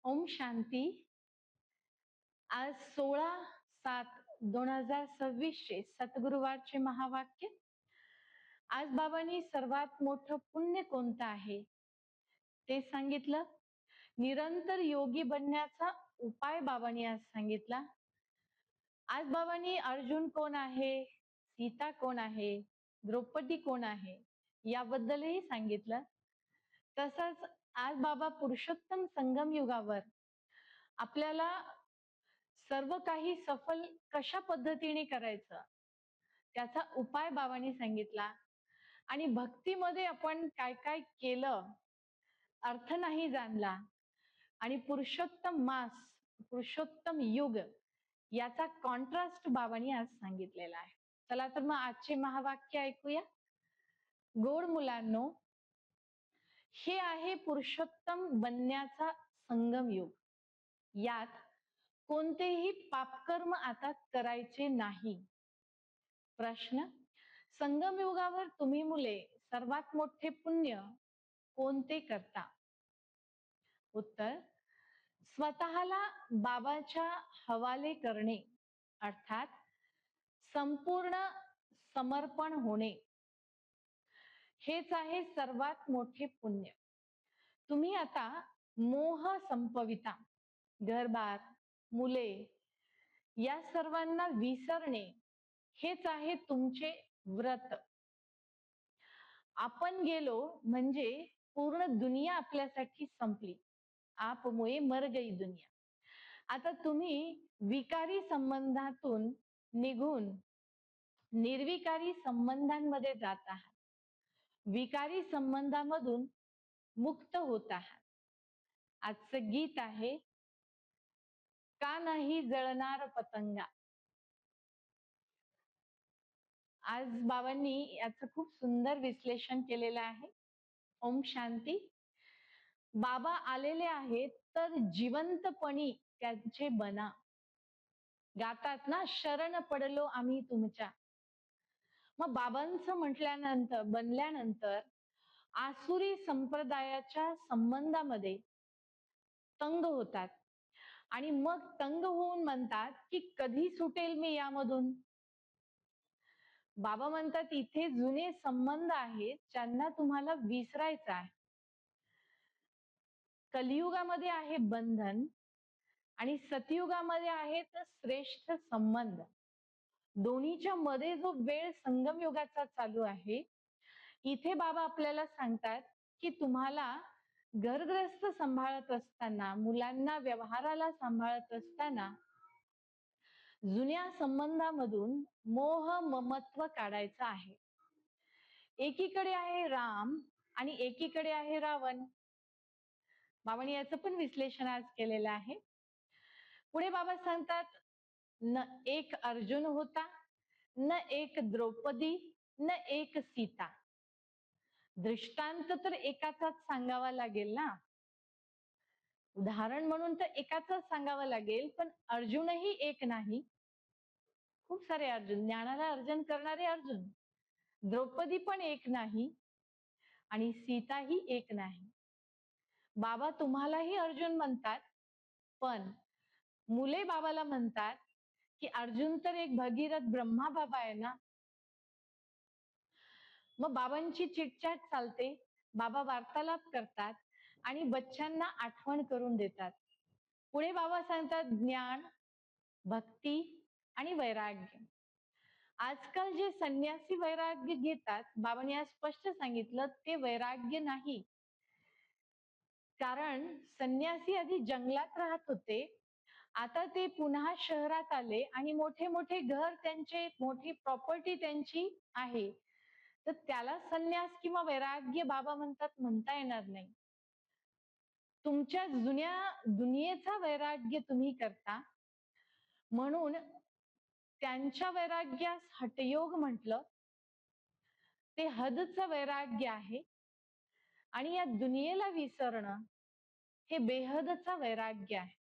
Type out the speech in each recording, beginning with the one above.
ओम शांती. आज 16/7/2026 चे सतगुरुवारचे महावाक्य. आज बाबांनी सर्वात मोठं पुण्य कोणतं आहे ते सांगितलं. निरंतर योगी बनण्याचा उपाय बाबांनी आज सांगितला. आज बाबांनी अर्जुन कोण आहे, सीता कोण आहे, द्रौपदी कोण आहे याबद्दलही सांगितलं. तसंच आज बाबा पुरुषोत्तम संगम युगावर आपल्याला सर्व काही सफल कशा पद्धतीने करायचं त्याचा उपाय बाबांनी सांगितला. आणि भक्तीमध्ये आपण काय काय केलं, अर्थ नाही जाणला, आणि पुरुषोत्तम मास, पुरुषोत्तम युग याचा कॉन्ट्रास्ट बाबांनी आज सांगितलेला आहे. चला तर मग आजचे महावाक्य ऐकूया. गोड मुलांनो, हे आहे पुरुषोत्तम बनण्याचा संगम युग. यात कोणतेही पापकर्म आता करायचे नाही. प्रश्न: संगम युगावर तुम्ही मुले सर्वात मोठे पुण्य कोणते करता? उत्तर: स्वतःला बाबाच्या हवाले करणे, अर्थात संपूर्ण समर्पण होणे, हेच आहे सर्वात मोठे पुण्य. तुम्ही आता मोह संपविता. घरबार, मुले या सर्वांना विसरणे हेच आहे तुमचे व्रत. आपण गेलो म्हणजे पूर्ण दुनिया आपल्यासाठी संपली. आपमुळे मर गई दुनिया. आता तुम्ही विकारी संबंधातून निघून निर्विकारी संबंधांमध्ये जात आहात. विकारी संबंधामधून मुक्त होत आहात. आजचं गीत आहे, का नाही जळणार पतंगा. आज बाबांनी याचं खूप सुंदर विश्लेषण केलेलं आहे. ओम शांती. बाबा आलेले आहेत तर जिवंतपणी त्यांचे बना. गातात ना, शरण पडलो आम्ही तुमच्या. मग बाबांचं म्हटल्यानंतर, बनल्यानंतर आसुरी संप्रदायाच्या संबंधामध्ये तंग होतात आणि मग तंग होऊन म्हणतात की कधी सुटेल मी यामधून. बाबा म्हणतात इथे जुने संबंध आहेत ज्यांना तुम्हाला विसरायचं आहे. कलियुगामध्ये आहे बंधन आणि सतयुगामध्ये आहेत श्रेष्ठ संबंध. दोन्हीच्या मध्ये जो वेळ संगम युगाचा चालू आहे, इथे बाबा आपल्याला सांगतात की तुम्हाला घरग्रस्त सांभाळत असताना, मुलांना व्यवहाराला सांभाळत असताना जुन्या संबंधामधून मोह ममत्व काढायचं आहे. एकीकडे आहे राम आणि एकीकडे आहे रावण. बाबांनी याचं पण विश्लेषण आज केलेलं आहे. पुढे बाबा सांगतात, न एक अर्जुन होता, न एक द्रौपदी, न एक सीता. दृष्टांत तर एकाचाच सांगावा लागेल ना, उदाहरण म्हणून तर एकाचाच सांगावं लागेल. पण अर्जुनही एक नाही, खूप सारे अर्जुन, ज्ञानाला अर्जन करणारे अर्जुन. द्रौपदी पण एक नाही आणि सीताही एक नाही. बाबा तुम्हालाही अर्जुन म्हणतात, पण मुले बाबाला म्हणतात की अर्जुन तर एक भगीरथ ब्रह्मा बाबा आहे ना. मग बाबांची चिटचाट चालते, बाबा वार्तालाप करतात आणि बच्चांना आठवण करून देतात. पुढे बाबा सांगतात ज्ञान, भक्ती आणि वैराग्य. आजकाल जे संन्यासी वैराग्य घेतात, बाबांनी आज स्पष्ट सांगितलं ते वैराग्य नाही. कारण संन्यासी आधी जंगलात राहत होते, आता ते पुन्हा शहरात आले आणि मोठे मोठे घर त्यांचे, मोठी प्रॉपर्टी त्यांची आहे, तर त्याला संन्यास किंवा वैराग्य बाबा म्हणतात म्हणता येणार नाही. तुमच्या जुन्या दुनियेचा वैराग्य तुम्ही करता, म्हणून त्यांच्या वैराग्यास हठयोग म्हटलं. ते हदचं वैराग्य आहे आणि या दुनियेला विसरणं हे बेहदचा वैराग्य आहे.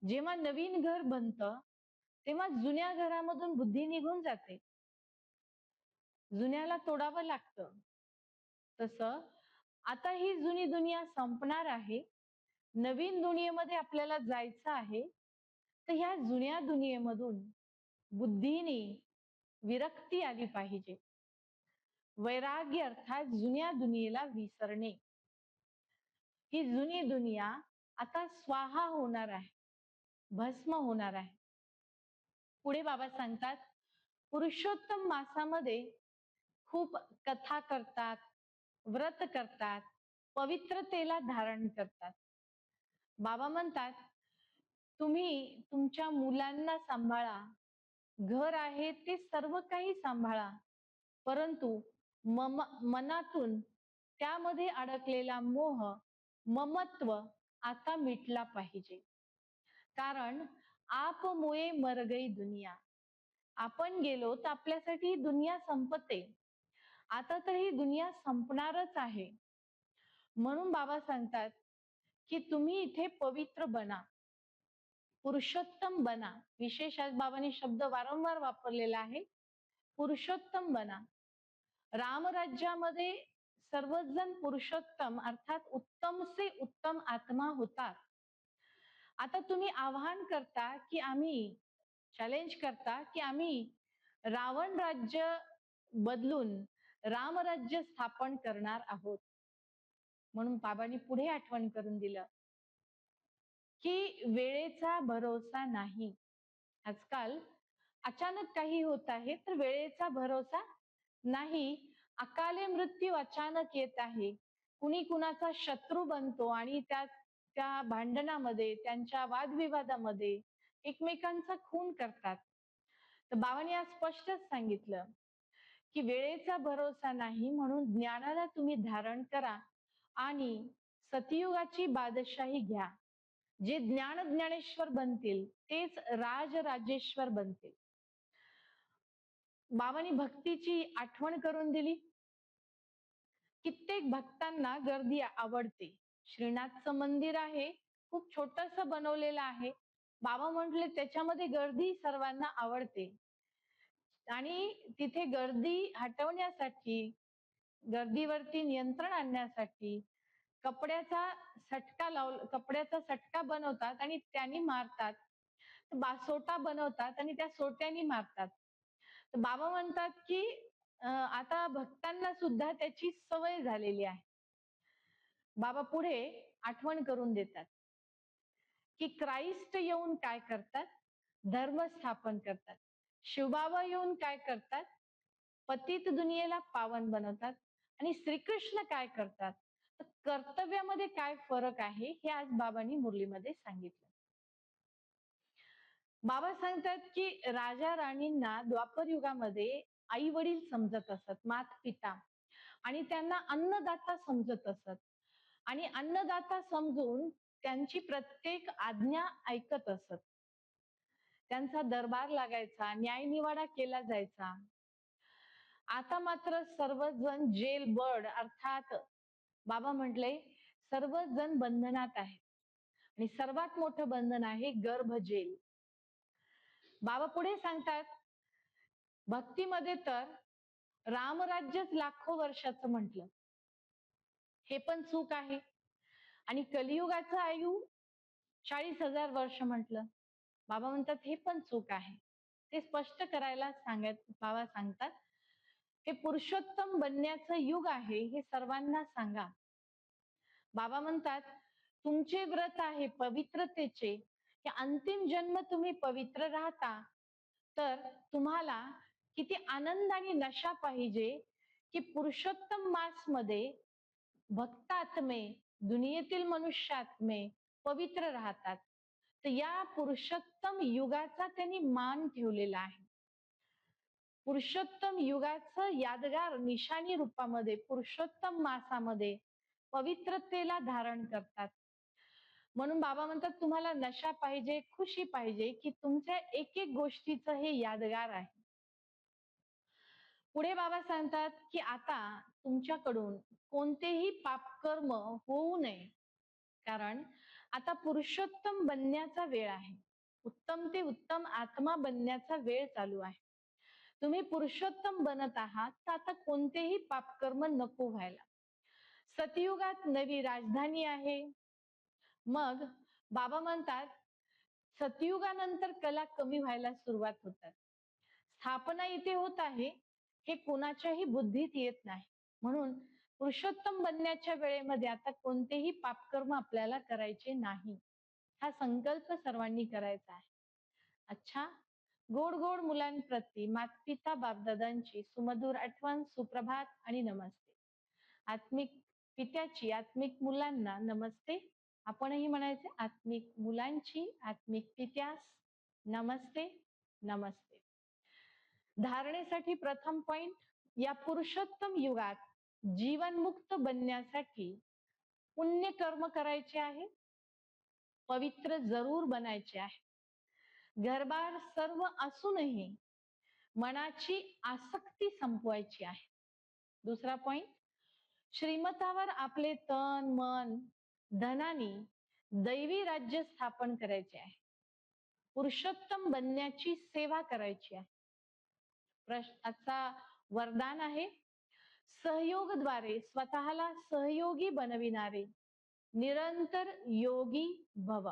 जेव्हा नवीन घर बनतं तेव्हा जुन्या घरामधून बुद्धी निघून जाते, जुन्याला तोडावं लागतं. तसं आता ही जुनी दुनिया संपणार आहे, नवीन दुनियेमध्ये आपल्याला जायचं आहे, तर ह्या जुन्या दुनियेमधून बुद्धीने विरक्ती आली पाहिजे. वैराग्य अर्थात जुन्या दुनियेला विसरणे. ही जुनी दुनिया आता स्वाहा होणार आहे, भस्म होणार आहे. पुढे बाबा सांगतात, पुरुषोत्तम मासामध्ये खूप कथा करतात, व्रत करतात, पवित्रतेला धारण करतात. बाबा म्हणतात, तुम्ही तुमच्या मुलांना सांभाळा, घर आहे ते सर्व काही सांभाळा, परंतु मनातून त्यामध्ये अडकलेला मोह, ममत्व आता मिटला पाहिजे. कारण आपमुळे मर गई दुनिया. आपण गेलो तर आपल्यासाठी दुनिया संपते. आता तर ही दुनिया संपणारच आहे. म्हणून बाबा सांगतात की तुम्ही इथे पवित्र बना, पुरुषोत्तम बना. विशेष आज बाबांनी शब्द वारंवार वापरलेला आहे, पुरुषोत्तम बना. रामराज्यामध्ये सर्वच जण पुरुषोत्तम अर्थात उत्तम से उत्तम आत्मा होतात. आता तुम्ही आवाहन करता की आम्ही चॅलेंज करता की आम्ही रावण राज्य बदलून रामराज्य स्थापन करणार आहोत. म्हणून बाबांनी पुढे आठवण करून दिलं की वेळेचा भरोसा नाही. आजकाल अचानक काही होत आहे तर वेळेचा भरोसा नाही. अकाले मृत्यू अचानक येत आहे. कुणी कुणाचा शत्रू बनतो आणि त्या भांडणामध्ये, त्यांच्या वादविवादामध्ये एकमेकांचा खून करतात. तर बाबांनी आज स्पष्टच सांगितलं की वेळेचा भरोसा नाही, म्हणून ज्ञानाला तुम्ही धारण करा आणि सतयुगाची बादशाही घ्या. जे ज्ञानेश्वर बनतील तेच राजराजेश्वर बनतील. बाबांनी भक्तीची आठवण करून दिली. कित्येक भक्तांना गर्दी आवडते. श्रीनाथचं मंदिर आहे, खूप छोटस बनवलेलं आहे. बाबा म्हटले त्याच्यामध्ये गर्दी सर्वांना आवडते आणि तिथे गर्दी हटवण्यासाठी, गर्दीवरती नियंत्रण आणण्यासाठी कपड्याचा सटका बनवतात आणि त्यांनी मारतात. सोटा बनवतात आणि त्या सोट्यानी मारतात. तर बाबा म्हणतात की आता भक्तांना सुद्धा त्याची सवय झालेली आहे. बाबा पुढे आठवण करून देतात की क्राइस्ट येऊन काय करतात? धर्म स्थापन करतात. शिवबाबा येऊन काय करतात? पतित दुनियेला पावन बनवतात. आणि श्रीकृष्ण काय करतात? तर कर्तव्यामध्ये काय फरक आहे हे आज बाबांनी मुरलीमध्ये सांगितलं. बाबा सांगतात की राजा राणींना द्वापर युगामध्ये आई वडील समजत असत, मात पिता, आणि त्यांना अन्नदाता समजत असत आणि अन्नदाता समजून त्यांची प्रत्येक आज्ञा ऐकत असत. त्यांचा दरबार लागायचा, न्यायनिवाडा केला जायचा. आता मात्र सर्वजण जेल बर्ड अर्थात बाबा म्हटले सर्वच जण बंधनात आहेत आणि सर्वात मोठं बंधन आहे गर्भ जेल. बाबा पुढे सांगतात, भक्तीमध्ये तर रामराज्यच लाखो वर्षाचं म्हटलं, हे पण चूक आहे. आणि कलियुगाचं आयु 40,000 वर्ष म्हटलं, बाबा म्हणतात हे पण चूक आहे. ते स्पष्ट करायला बाबा सांगतात, हे पुरुषोत्तम बनण्याचं युग आहे हे सर्वांना सांगा. बाबा म्हणतात तुमचे व्रत आहे पवित्रतेचे, की अंतिम जन्म तुम्ही पवित्र राहता तर तुम्हाला किती आनंद आणि नशा पाहिजे की पुरुषोत्तम मास मध्ये भक्तात्मे, दुनियेतील मनुष्यात्मे पवित्र राहतात. तर या पुरुषोत्तम युगाचा त्यांनी मान ठेवलेला आहे. पुरुषोत्तम युगाचं यादगार निशाणी रूपामध्ये पुरुषोत्तम मासामध्ये पवित्रतेला धारण करतात. म्हणून बाबा म्हणतात तुम्हाला नशा पाहिजे, खुशी पाहिजे, की तुमच्या एक एक गोष्टीचं हे यादगार आहे. पुढे बाबा सांगतात की आता तुमच्याकडून कोणतेही पापकर्म होऊ नये, कारण आता पुरुषोत्तम बनण्याचा वेळ आहे. उत्तम ते उत्तम आत्मा बनण्याचा वेळ चालू आहे. तुम्ही पुरुषोत्तम बनत आहात तर आता कोणतेही पापकर्म नको व्हायला. सतयुगात नवी राजधानी आहे, मग बाबा म्हणतात, सतयुगानंतर कला कमी व्हायला सुरुवात होतात. स्थापना इथे होत आहे, हे कोणाच्याही बुद्धीत येत नाही. म्हणून पुरुषोत्तम बनण्याच्या वेळेमध्ये आता कोणतेही पापकर्म आपल्याला करायचे नाही. हा संकल्प सर्वांनी करायचा आहे. अच्छा, गोड गोड मुलांप्रती मातपिता बापदादांची सुमधुर आठवण, सुप्रभात आणि नमस्ते. आत्मिक पित्याची आत्मिक मुलांना नमस्ते. आपणही म्हणायचे, आत्मिक मुलांची आत्मिक पित्यास नमस्ते. नमस्ते. धारणेसाठी प्रथम पॉइंट, या पुरुषोत्तम युगात जीवनमुक्त बनण्यासाठी पुण्य कर्म करायचे आहे, पवित्र जरूर बनायचे आहे. घरबार सर्व असूनही मनाची आसक्ती संपवायची आहे. दुसरा पॉइंट, श्रीमतावर आपले तन मन धनानी दैवी राज्य स्थापन करायचे आहे. पुरुषोत्तम बनण्याची सेवा करायची आहे. आजचा वरदान आहे, सहयोगद्वारे स्वतःला सहयोगी बनविणारे निरंतर योगी भव.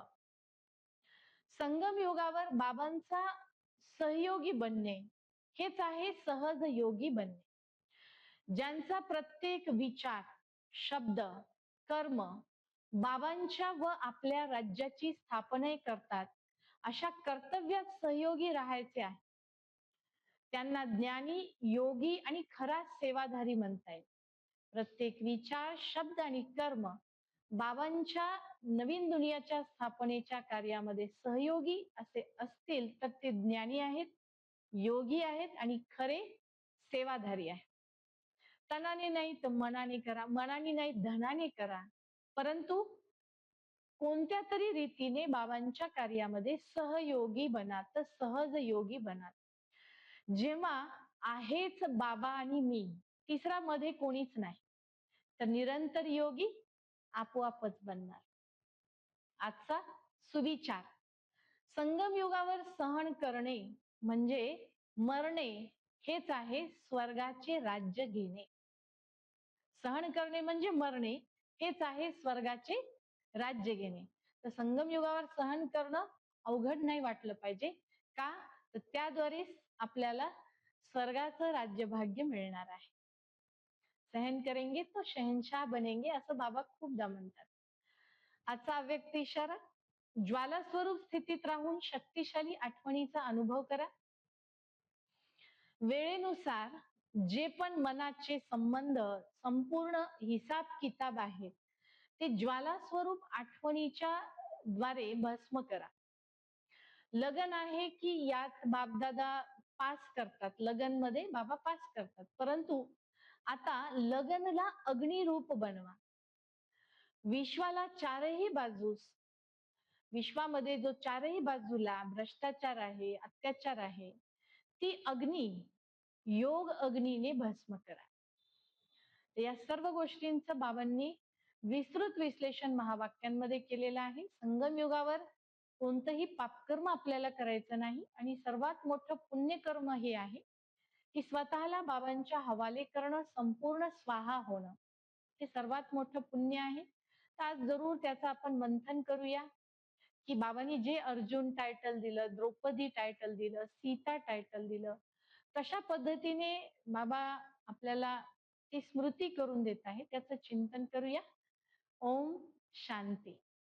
संगम योगावर बाबांचा सहयोगी बनणे हेच आहे सहज योगी बनणे. ज्यांचा प्रत्येक विचार, शब्द, कर्म बाबांच्या व आपल्या राज्याची स्थापना करतात, अशा कर्तव्यात सहयोगी राहायचे आहे. त्यांना ज्ञानी, योगी आणि खरा सेवाधारी म्हणता येईल. प्रत्येक विचार, शब्द आणि कर्म बाबांच्या नवीन दुनियाच्या स्थापनेच्या कार्यामध्ये सहयोगी असे असतील तर ते ज्ञानी आहेत, योगी आहेत आणि खरे सेवाधारी आहेत. तनाने नाही तर मनाने करा, मनाने नाही धनाने करा, परंतु कोणत्या तरी रीतीने बाबांच्या कार्यामध्ये सहयोगी बना, तर सहज योगी बना. जेव्हा आहेच बाबा आणि मी, तिसरा मध्ये कोणीच नाही, तर निरंतर योगी आपोआपच बनणार. आजचा सुविचार, संगम युगावर सहन करणे म्हणजे मरणे हेच आहे स्वर्गाचे राज्य घेणे. सहन करणे म्हणजे मरणे हेच आहे स्वर्गाचे राज्य घेणे. तर संगम युगावर सहन करणं अवघड नाही वाटलं पाहिजे. का? तर त्याद्वारे आपल्याला स्वर्गाचं राज्यभाग्य मिळणार आहे. सहन करेंगे तो शहनशाह बनेंगे, असं बाबा खूपदा म्हणतात. आजचा अव्यक्त इशारा, ज्वाला स्वरूप स्थितीत राहून शक्तिशाली आठवणीचा अनुभव करा. वेळेनुसार जे पण मनाचे संबंध संपूर्ण हिसाब किताब आहेत ते ज्वाला स्वरूप आठवणीच्या द्वारे भस्म करा. लगन आहे की यात बापदादा पास करतात, लगन मध्ये बाबा पास करतात, परंतु आता लगनला अग्निरूप बनवा. विश्वाला चारही बाजूस, विश्वामध्ये जो चारही बाजूला भ्रष्टाचार आहे, अत्याचार आहे, ती अग्नी योग अग्नीने भस्म करा. या सर्व गोष्टींचं बाबांनी विस्तृत विश्लेषण महावाक्यांमध्ये केलेलं आहे. संगम युगावर कोणतंही पापकर्म आपल्याला करायचं नाही आणि सर्वात मोठं पुण्यकर्म हे आहे की स्वतःला बाबांच्या हवाले करणं, संपूर्ण स्वाहा होणं, हे सर्वात मोठं पुण्य आहे. तर आज जरूर त्याचं आपण मंथन करूया की बाबांनी जे अर्जुन टायटल दिलं, द्रौपदी टायटल दिलं, सीता टायटल दिलं, कशा पद्धतीने बाबा आपल्याला ती स्मृती करून देत आहे त्याचं चिंतन करूया. ओम शांती.